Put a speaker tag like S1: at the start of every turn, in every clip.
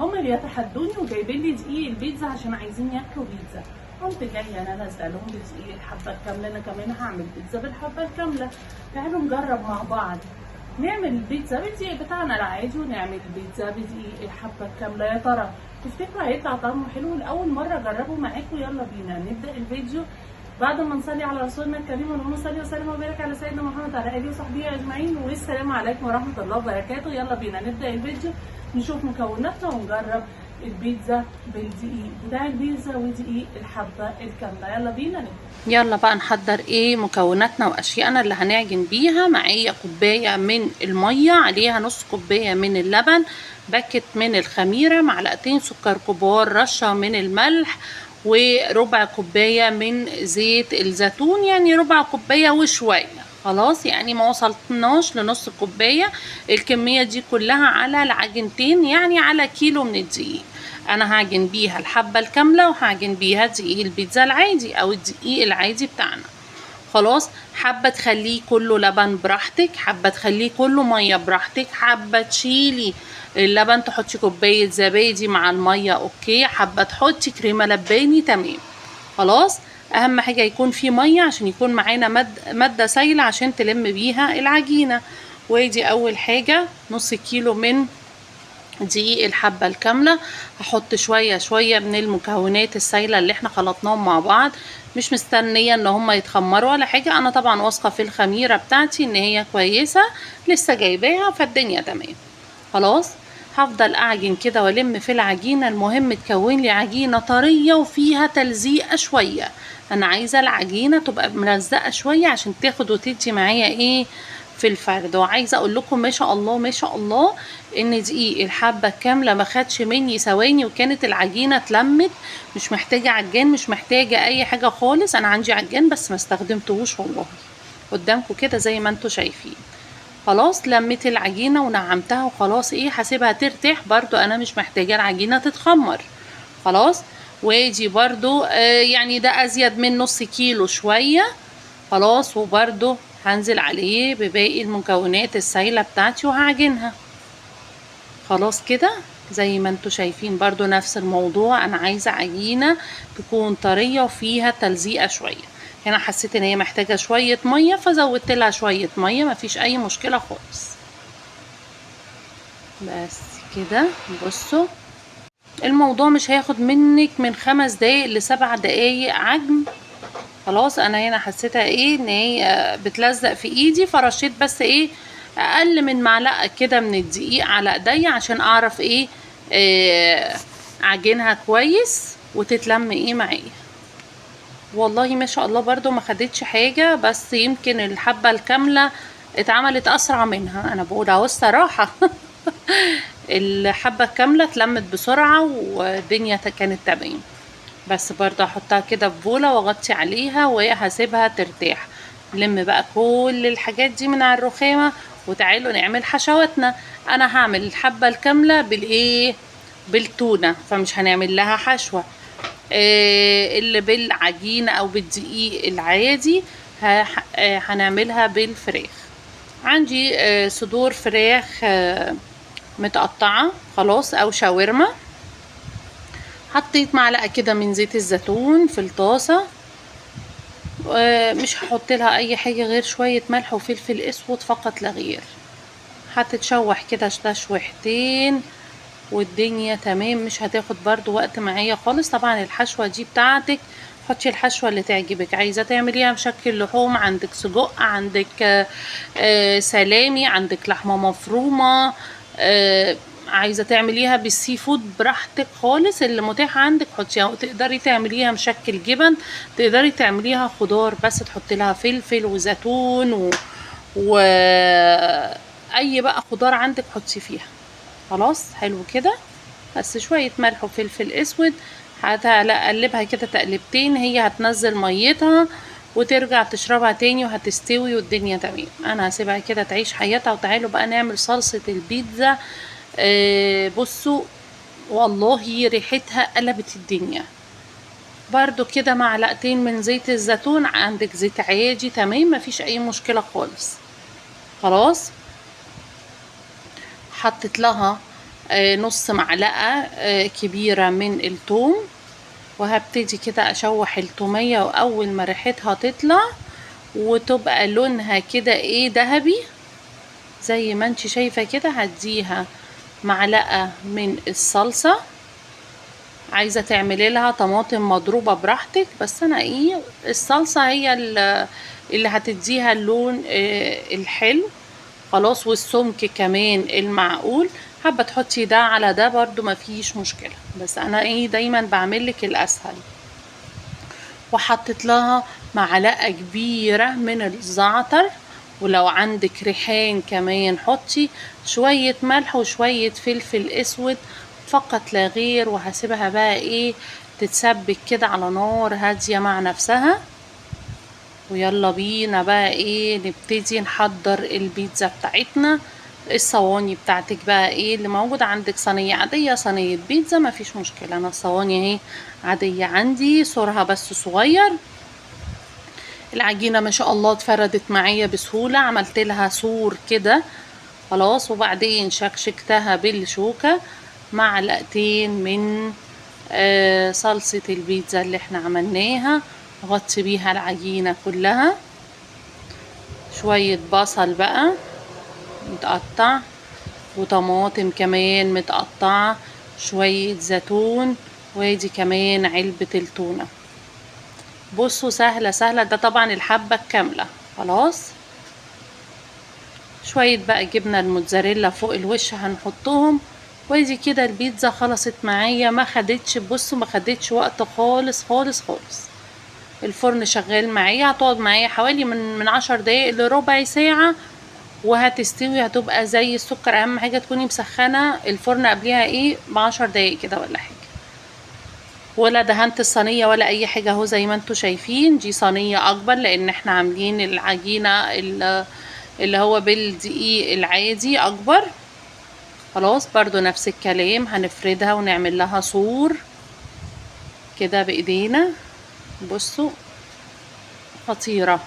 S1: هما بيتحدوني وجايبين لي دقيق البيتزا عشان عايزين ياكلوا بيتزا. قمت جايه انا نازله لهم بدقيق الحبه الكامله، انا كمان هعمل بيتزا بالحبه الكامله. تعالوا نجرب مع بعض نعمل البيتزا بالدقيق بتاعنا العادي ونعمل البيتزا بدقيق الحبه الكامله. يا ترى تفتكروا هيطلع طعمه حلو؟ لاول مره اجربه معاكم. يلا بينا نبدا الفيديو بعد ما نصلي على رسولنا الكريم ونقول صلي وسلم وبارك على سيدنا محمد وعلى اله وصحبه اجمعين، والسلام عليكم ورحمه الله وبركاته. يلا بينا نبدا الفيديو نشوف مكوناتنا ونجرب البيتزا بالدقيق بتاع البيتزا ودقيق الحبه الكامله. يلا بينا نبدا.
S2: يلا بقى نحضر ايه مكوناتنا واشيائنا اللي هنعجن بيها. معايا كوبايه من الميه، عليها نص كوبايه من اللبن، باكت من الخميره، معلقتين سكر كبار، رشه من الملح، وربع كوبايه من زيت الزيتون، يعني ربع كوبايه وشويه. خلاص يعني ما وصلتناش لنص كوبايه. الكميه دي كلها على العجنتين، يعني على كيلو من الدقيق. انا هعجن بيها الحبه الكامله وهعجن بيها دقيق البيتزا العادي او الدقيق العادي بتاعنا. خلاص، حابه تخليه كله لبن براحتك، حابه تخليه كله ميه براحتك، حابه تشيلي اللبن تحطي كوبايه زبادي مع الميه اوكي، حابه تحطي كريمه لباني تمام. خلاص، اهم حاجه يكون في ميه عشان يكون معانا ماده سايله عشان تلم بيها العجينه. ودي اول حاجه نص كيلو من دقيق الحبة الكاملة. هحط شوية شوية من المكونات السايلة اللي احنا خلطناهم مع بعض، مش مستنية ان هما يتخمروا ولا حاجة. انا طبعا واثقة في الخميرة بتاعتي ان هي كويسة، لسه جايباها فالدنيا تمام. خلاص، هفضل اعجن كده والم في العجينة. المهم تكون لي عجينة طرية وفيها تلزيقة شوية. انا عايزة العجينة تبقى ملزقة شوية عشان تاخد وتدي معايا ايه في الفرد. وعايزه اقول لكم ما شاء الله ما شاء الله ان دقيق الحبه الكامله ما خدش مني ثواني وكانت العجينه اتلمت. مش محتاجه عجان، مش محتاجه اي حاجه خالص. انا عندي عجان بس ما استخدمتهوش والله، قدامكم كده زي ما انتم شايفين. خلاص لميت العجينه ونعمتها وخلاص ايه هسيبها ترتاح. برضو انا مش محتاجه العجينه تتخمر. خلاص، ودي برضو يعني ده ازيد من نص كيلو شويه. خلاص، وبرضو هنزل عليه بباقي المكونات السايلة بتاعتي وهعجنها. خلاص كده زي ما انتوا شايفين برضو نفس الموضوع. انا عايزة عجينة تكون طرية وفيها تلزيقة شوية. هنا حسيت ان هي محتاجة شوية مية فزودت لها شوية مية، مفيش اي مشكلة خالص. بس كده بصوا، الموضوع مش هياخد منك من 5 دقايق ل7 دقايق عجن. خلاص، انا هنا حسيتها ايه ان هي بتلزق في ايدي، فرشيت بس ايه اقل من معلقه كده من الدقيق على ايديا عشان اعرف ايه اعجنها كويس وتتلم ايه معايا. والله ما شاء الله برضو ما خدتش حاجه، بس يمكن الحبه الكامله اتعملت اسرع منها. انا بقول اهو الصراحه الحبه الكامله اتلمت بسرعه والدنيا كانت تمام. بس برضه هحطها كده في بوله واغطي عليها وهسيبها ترتاح. نلم بقى كل الحاجات دي من على الرخامه وتعالوا نعمل حشواتنا. انا هعمل الحبه الكامله بالايه بالتونه، فمش هنعمل لها حشوه. اللي بالعجينه او بالدقيق العادي هنعملها بالفراخ. عندي صدور فراخ متقطعه خلاص او شاورما. حطيت معلقه كده من زيت الزيتون في الطاسه، مش هحط لها اي حاجه غير شويه ملح وفلفل اسود فقط لا غير. هتتشوح كده تشويحتين والدنيا تمام، مش هتاخد برضو وقت معايا خالص. طبعا الحشوه دي بتاعتك، حطي الحشوه اللي تعجبك. عايزه تعمليها بشكل لحوم، عندك سجق، عندك سلامي، عندك لحمه مفرومه، عايزه تعمليها بالسي فود براحتك خالص اللي متاح عندك حطيها. وتقدري تعمليها مشكل جبن، تقدري تعمليها خضار بس تحطي لها فلفل وزيتون اي بقى خضار عندك حطي فيها. خلاص حلو كده، بس شويه ملح وفلفل اسود. هقلبها كده تقلبتين، هي هتنزل ميتها وترجع تشربها تاني وهتستوي والدنيا تمام. انا هسيبها كده تعيش حياتها. وتعالوا بقى نعمل صلصه البيتزا. بصوا والله ريحتها قلبت الدنيا. برضو كده معلقتين من زيت الزيتون، عندك زيت عادي تمام مفيش اي مشكلة خالص. خلاص، حطت لها نص معلقة كبيرة من الثوم، وهبتدي كده اشوح التومية، واول ما ريحتها تطلع وتبقى لونها كده ايه ذهبي زي ما انت شايفة كده، هديها معلقة من الصلصة. عايزة تعملي لها طماطم مضروبة براحتك، بس انا ايه الصلصة هي اللي هتديها اللون الحلو خلاص، والسمك كمان المعقول. حابة تحطي ده على ده برضو مفيش مشكلة، بس انا ايه دايما بعملك الاسهل. وحطيت لها معلقة كبيرة من الزعتر، ولو عندك ريحان كمان حطي شوية ملح وشوية فلفل اسود فقط لا غير. وهسيبها بقى ايه تتسبك كده على نار هادية مع نفسها. ويلا بينا بقى ايه نبتدي نحضر البيتزا بتاعتنا. الصواني بتاعتك بقى ايه اللي موجود عندك، صينية عادية صينية بيتزا مفيش مشكلة. انا الصواني اهي عادية عندي، سورها بس صغير. العجينة ما شاء الله اتفردت معايا بسهولة، عملت لها سور كده خلاص، وبعدين شكشكتها بالشوكة. معلقتين من صلصة البيتزا اللي احنا عملناها، غطي بيها العجينة كلها. شوية بصل بقى متقطع، وطماطم كمان متقطعة، شوية زيتون، وادي كمان علبة التونة. بصوا سهلة سهلة، ده طبعا الحبة الكاملة خلاص. شوية بقى جبنة الموتزاريلا فوق الوش هنحطهم، وادي كده البيتزا خلصت معايا. ما خدتش بصوا ما خدتش وقت خالص خالص خالص. الفرن شغال معايا، هتقعد معايا حوالي من 10 دقايق لربع ساعة وهتستوي، هتبقى زي السكر. اهم حاجة تكوني مسخنة الفرن قبلها ايه ب10 دقايق كده ولا حاجة. ولا دهنت الصينية ولا اي حاجة اهو زي ما انتوا شايفين. دي صينية اكبر لان احنا عاملين العجينة اللي هو بالدقيق العادي اكبر خلاص. برضو نفس الكلام هنفردها ونعمل لها سور كده بايدينا. بصوا خطيرة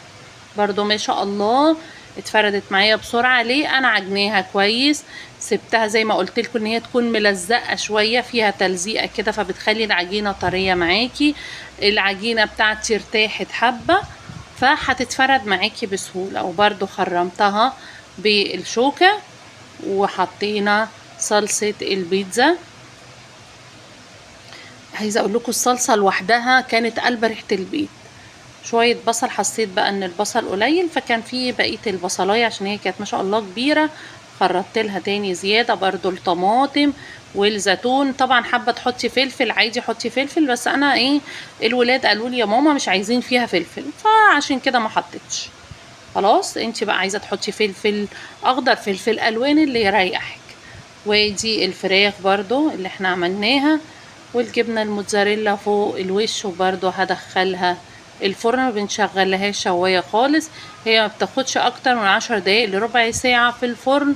S2: برضو ما شاء الله، اتفردت معايا بسرعة. ليه؟ انا عجناها كويس، سبتها زي ما قلت لكم ان هي تكون ملزقة شوية فيها تلزيقة كده، فبتخلي العجينة طرية معاكي. العجينة بتاعتي ارتاحت حبة فهتتفرد معاكي بسهولة. وبرضو خرمتها بالشوكة، وحطينا صلصة البيتزا. عايزة اقول لكم الصلصة لوحدها كانت قلبة ريحة البيت. شوية بصل، حسيت بقى ان البصل قليل فكان فيه بقية البصلاية عشان هي كانت ما شاء الله كبيرة، خرطت لها تاني زيادة. برضو الطماطم والزيتون، طبعا حابة تحطي فلفل عادي حطي فلفل، بس انا ايه الولاد قالوا لي يا ماما مش عايزين فيها فلفل، فعشان كده ما حطيتش. خلاص انت بقى عايزة تحطي فلفل اخضر فلفل الوان اللي يريحك. ودي الفراخ برضو اللي احنا عملناها، والجبنة الموتزاريلا فوق الوش. وبرضو هدخلها الفرن، ما بنشغلهاش شوايه خالص، هي ما بتاخدش اكتر من 10 دقايق لربع ساعه في الفرن،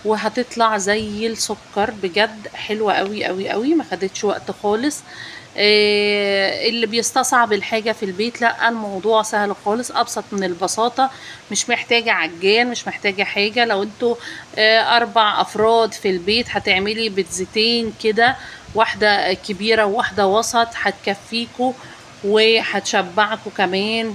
S2: وهتطلع زي السكر بجد حلوه قوي قوي قوي، ما خدتش وقت خالص. اللي بيستصعب الحاجه في البيت، لا الموضوع سهل خالص، ابسط من البساطه. مش محتاجه عجان، مش محتاجه حاجه. لو انتوا 4 أفراد في البيت هتعملي بيتزتين كده، واحده كبيره وواحده وسط، هتكفيكوا وهتشبعكوا كمان.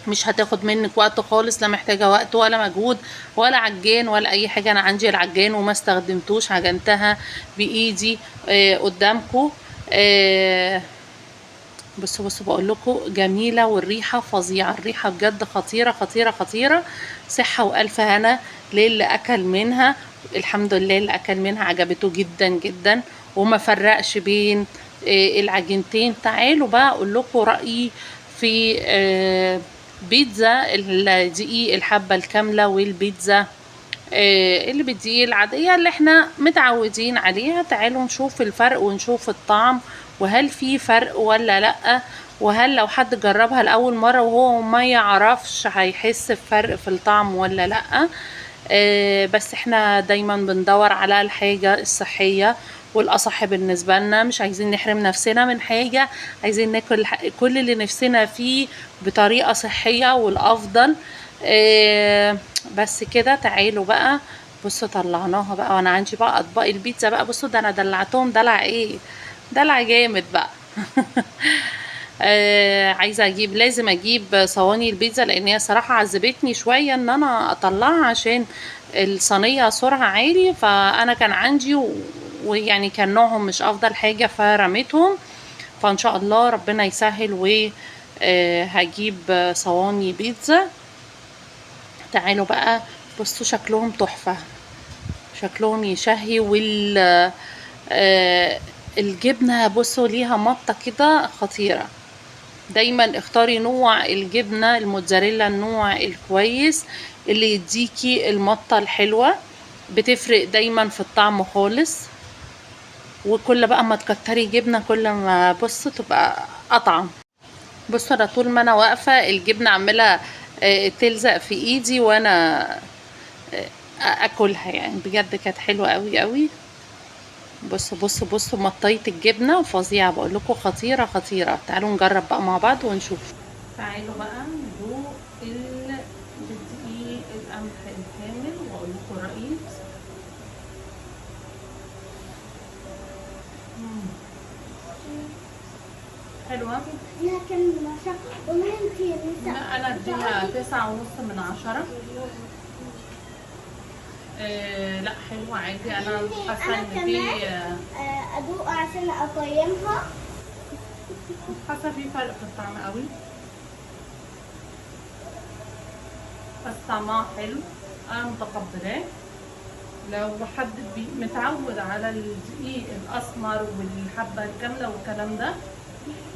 S2: مش هتاخد منك وقت خالص، لا محتاجه وقت ولا مجهود ولا عجان ولا اي حاجه. انا عندي العجان وما استخدمتوش، عجنتها بايدي قدامكم. بصوا بقول لكم جميله، والريحه فظيعه، الريحه بجد خطيره خطيره خطيره. صحه والف هنا للي اكل منها. الحمد لله اللي اكل منها عجبته جدا جدا، وما فرقش بين العجينتين. تعالوا بقى اقول لكم رايي في بيتزا الدقيق الحبه الكامله، والبيتزا اللي بالدقيق العاديه اللي احنا متعودين عليها. تعالوا نشوف الفرق ونشوف الطعم، وهل في فرق ولا لا، وهل لو حد جربها لاول مره وهو ما يعرفش هيحس بفرق في الطعم ولا لا. بس احنا دايما بندور على الحاجه الصحيه والاصح بالنسبه لنا، مش عايزين نحرم نفسنا من حاجه، عايزين ناكل كل اللي نفسنا فيه بطريقه صحيه والافضل. بس كده تعالوا بقى بصوا طلعناها بقى، وانا عندي بقى اطباق البيتزا بقى. بصوا ده انا دلعتهم دلع ايه، دلع جامد بقى. عايزه اجيب، لازم اجيب صواني البيتزا، لان هي صراحه عذبتني شويه ان انا اطلعها عشان الصينيه سرعه عالي. فانا كان عندي ويعني كان نوعهم مش افضل حاجه فرميتهم. فان شاء الله ربنا يسهل وهجيب صواني بيتزا. تعالوا بقى بصوا شكلهم تحفه، شكلهم يشهي. الجبنه بصوا ليها مطه كده خطيره. دايما اختاري نوع الجبنة الموتزاريلا، النوع الكويس اللي يديكي المطة الحلوة، بتفرق دايما في الطعم خالص. وكل بقى ما تكتري جبنة كل ما بصوا تبقى اطعم. بصوا انا طول ما انا واقفة الجبنة عمالة تلزق في ايدي وانا اكلها، يعني بجد كانت حلوة قوي قوي. بصوا بصوا بصوا مطية الجبنة فظيعة، بقول لكم خطيرة خطيرة. تعالوا نجرب بقى مع بعض ونشوف. تعالوا بقى ندوق بالدقيق القمح الكامل واقول لكم رأيي. حلوة
S3: لكن
S1: لا انا اديها 9.5 من 10. لا حلوة عادي. انا حاسة ان في
S3: ادوق عشان اقيمها.
S1: حاسة في فرق في الطعم قوي، بس طعمها حلو، انا متقبلاه. لو حد متعود على الدقيق الاسمر والحبة الكاملة والكلام ده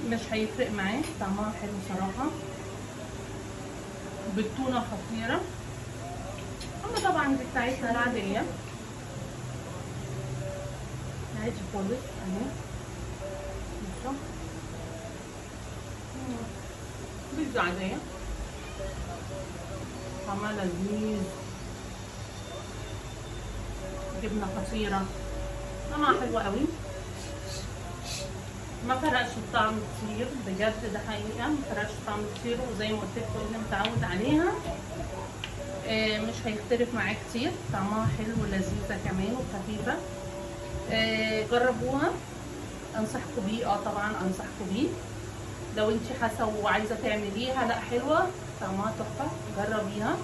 S1: مش هيفرق معاه. طعمها حلو صراحة، بالتونة خطيرة. اما طبعا دي بتاعتنا العادية عادي خالص اهي. بيتزا عادية طعمها لذيذ، جبنة خطيرة، طعمها حلوة قوي. ما فرقش الطعم كتير بجد، ده حقيقة ما فرقش الطعم كتير. وزي ما قلت لكم اللي متعود عليها مش هيختلف معاه كتير. طعمها حلو ولذيذة كمان وخفيفة. جربوها، انصحكم بيه. طبعا انصحكم بيه لو انت حاسه وعايزه تعمليها. لا حلوه طعمها تحفه، جربيها.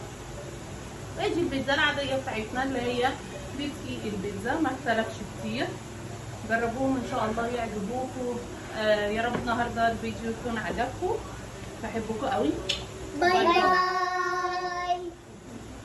S1: ادي البيتزا العاديه بتاعتنا اللي هي بدقيق البيتزا، ما اختلفش كتير. جربوهم ان شاء الله يعجبوكم. يا رب النهارده الفيديو يكون عجبكم. بحبكم قوي.
S3: باي باي.